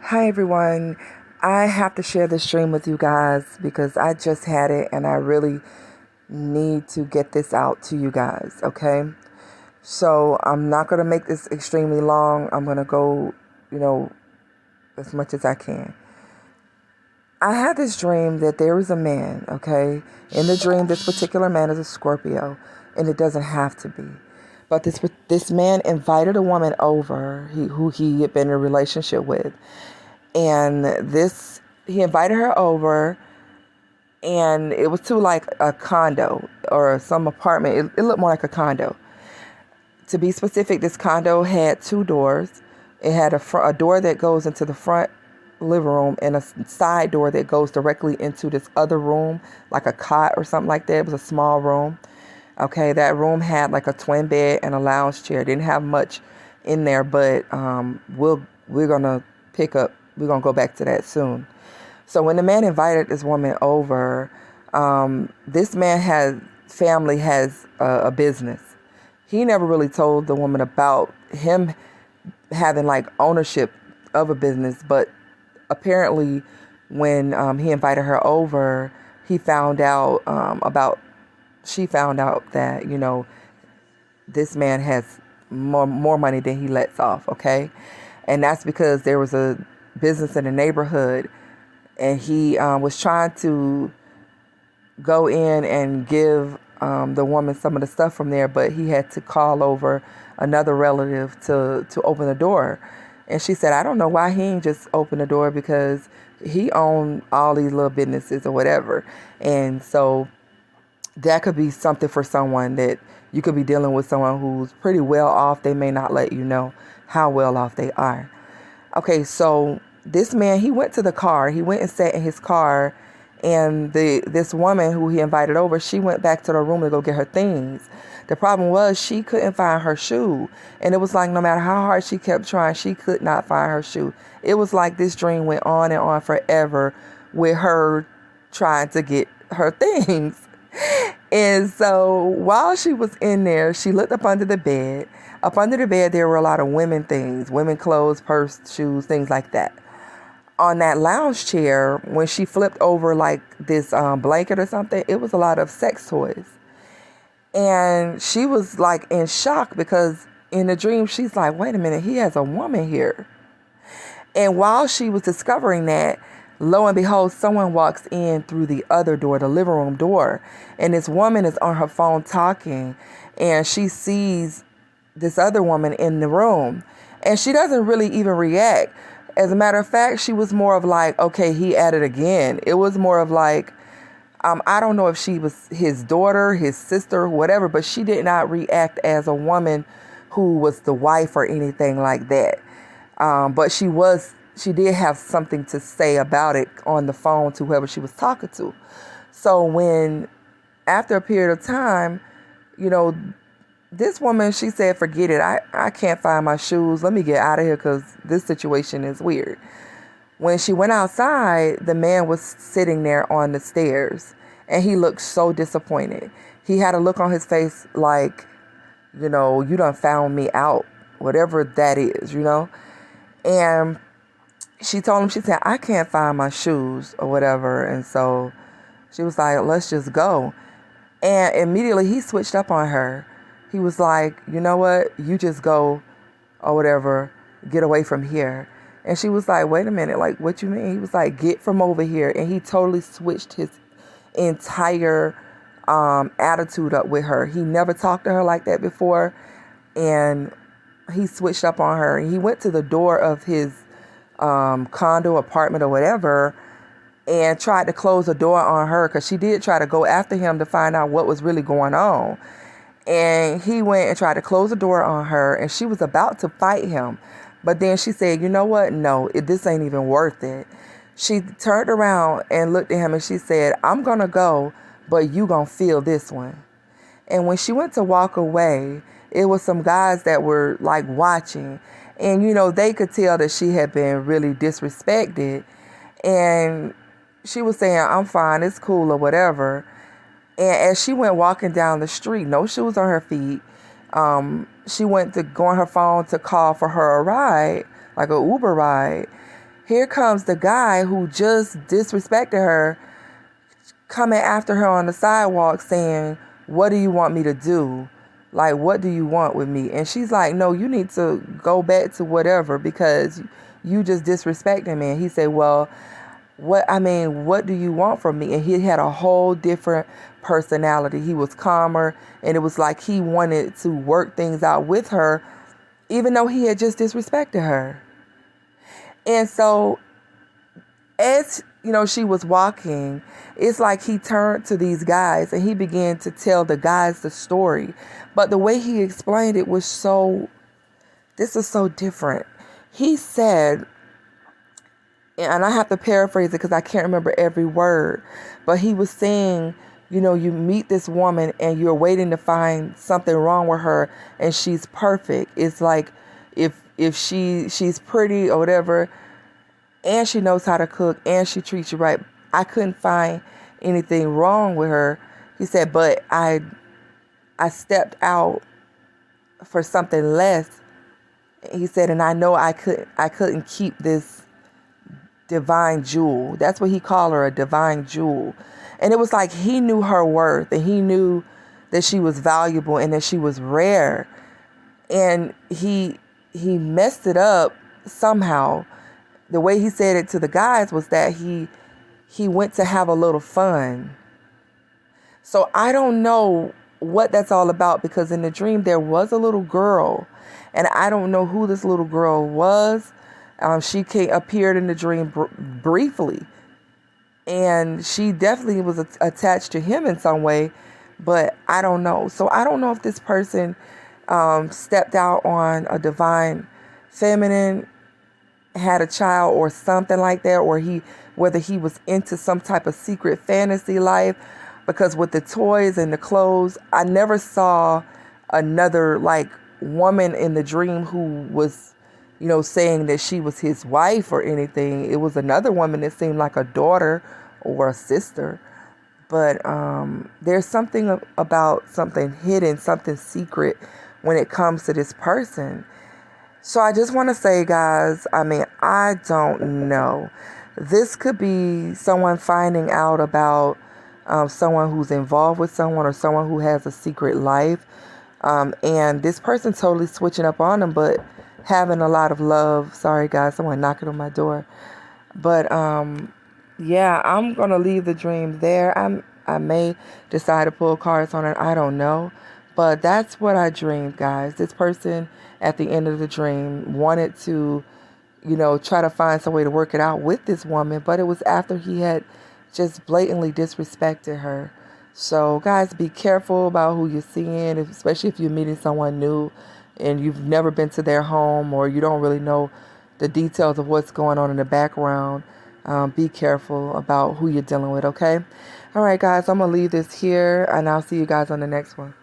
Hi everyone. I have to share this dream with you guys because I just had it and I really need to get this out to you guys, okay? So I'm not going to make this extremely long. I'm going to go, you know, as much as I can. I had this dream that there is a man, okay? In the dream, this particular man is a Scorpio, and it doesn't have to be. But this man invited a woman over who he had been in a relationship with. And he invited her over, and it was to like a condo or some apartment. It looked more like a condo. To be specific, this condo had two doors. It had a door that goes into the front living room and a side door that goes directly into this other room, like a cot or something like that. It was a small room. Okay, that room had like a twin bed and a lounge chair. Didn't have much in there, but we're gonna we're gonna go back to that soon. So when the man invited this woman over, this man has a business. He never really told the woman about him having like ownership of a business, but apparently when he invited her over, he found out she found out that, this man has more money than he lets off, okay? And that's because there was a business in the neighborhood, and he was trying to go in and give the woman some of the stuff from there, but he had to call over another relative to open the door. And she said, I don't know why he ain't just open the door, because he owned all these little businesses or whatever. And so that could be something for someone, that you could be dealing with someone who's pretty well off. They may not let you know how well off they are. Okay, so this man, he went to the car. He went and sat in his car, and this woman who he invited over, she went back to the room to go get her things. The problem was she couldn't find her shoe, and it was like no matter how hard she kept trying, she could not find her shoe. It was like this dream went on and on forever with her trying to get her things. And so while she was in there, she looked up under the bed. Up under the bed, there were a lot of women things, women clothes, purse, shoes, things like that. On that lounge chair, when she flipped over like this blanket or something, it was a lot of sex toys. And she was like in shock, because in the dream, she's like, wait a minute, he has a woman here. And while she was discovering that, lo and behold, someone walks in through the other door, the living room door. And this woman is on her phone talking, and she sees this other woman in the room. And she doesn't really even react. As a matter of fact, she was more of like, okay, he at it again. It was more of like, I don't know if she was his daughter, his sister, whatever, but she did not react as a woman who was the wife or anything like that. But she did have something to say about it on the phone to whoever she was talking to. So after a period of time, this woman, she said, forget it. I can't find my shoes. Let me get out of here, because this situation is weird. When she went outside, the man was sitting there on the stairs, and he looked so disappointed. He had a look on his face like, you done found me out, whatever that is, And she told him, she said, I can't find my shoes or whatever. And so she was like, let's just go. And immediately he switched up on her. He was like, you know what? You just go or whatever. Get away from here. And she was like, wait a minute. Like, what you mean? He was like, get from over here. And he totally switched his entire attitude up with her. He never talked to her like that before. And he switched up on her. He went to the door of his condo, apartment, or whatever, and tried to close the door on her, because she did try to go after him to find out what was really going on. And he went and tried to close the door on her, and she was about to fight him. But then she said, you know what? No, this ain't even worth it. She turned around and looked at him, and she said, I'm going to go, but you going to feel this one. And when she went to walk away, it was some guys that were like watching. And, they could tell that she had been really disrespected. And she was saying, I'm fine, it's cool or whatever. And as she went walking down the street, no shoes on her feet, she went to go on her phone to call for her a ride, like an Uber ride. Here comes the guy who just disrespected her, coming after her on the sidewalk saying, what do you want me to do? Like, what do you want with me? And she's like, no, you need to go back to whatever, because you just disrespected me. And he said, well, what do you want from me? And he had a whole different personality. He was calmer, and it was like he wanted to work things out with her, even though he had just disrespected her. And so, as she was walking, it's like he turned to these guys and he began to tell the guys the story. But the way he explained it was this is so different. He said, and I have to paraphrase it because I can't remember every word, but he was saying, you meet this woman and you're waiting to find something wrong with her, and she's perfect. It's like if she's pretty or whatever, and she knows how to cook, and she treats you right, I couldn't find anything wrong with her. He said, but I stepped out for something less. He said, and I know I couldn't keep this divine jewel. That's what he called her, a divine jewel. And it was like he knew her worth, and he knew that she was valuable and that she was rare. And he messed it up somehow. The way he said it to the guys was that he went to have a little fun. So I don't know what that's all about, because in the dream there was a little girl, and I don't know who this little girl was. She appeared in the dream briefly, and she definitely was attached to him in some way, but I don't know. So I don't know if this person stepped out on a divine feminine, had a child or something like that, or whether he was into some type of secret fantasy life, because with the toys and the clothes, I never saw another like woman in the dream who was saying that she was his wife or anything. It was another woman that seemed like a daughter or a sister. But there's something about something hidden, something secret when it comes to this person. So I just want to say, guys, I don't know. This could be someone finding out about someone who's involved with someone, or someone who has a secret life. And this person totally switching up on them, but having a lot of love. Sorry, guys, someone knocking on my door. But yeah, I'm going to leave the dream there. I may decide to pull cards on it. I don't know. But that's what I dreamed, guys. This person at the end of the dream wanted to, try to find some way to work it out with this woman. But it was after he had just blatantly disrespected her. So, guys, be careful about who you're seeing, especially if you're meeting someone new and you've never been to their home, or you don't really know the details of what's going on in the background. Be careful about who you're dealing with, okay? All right, guys, I'm going to leave this here, and I'll see you guys on the next one.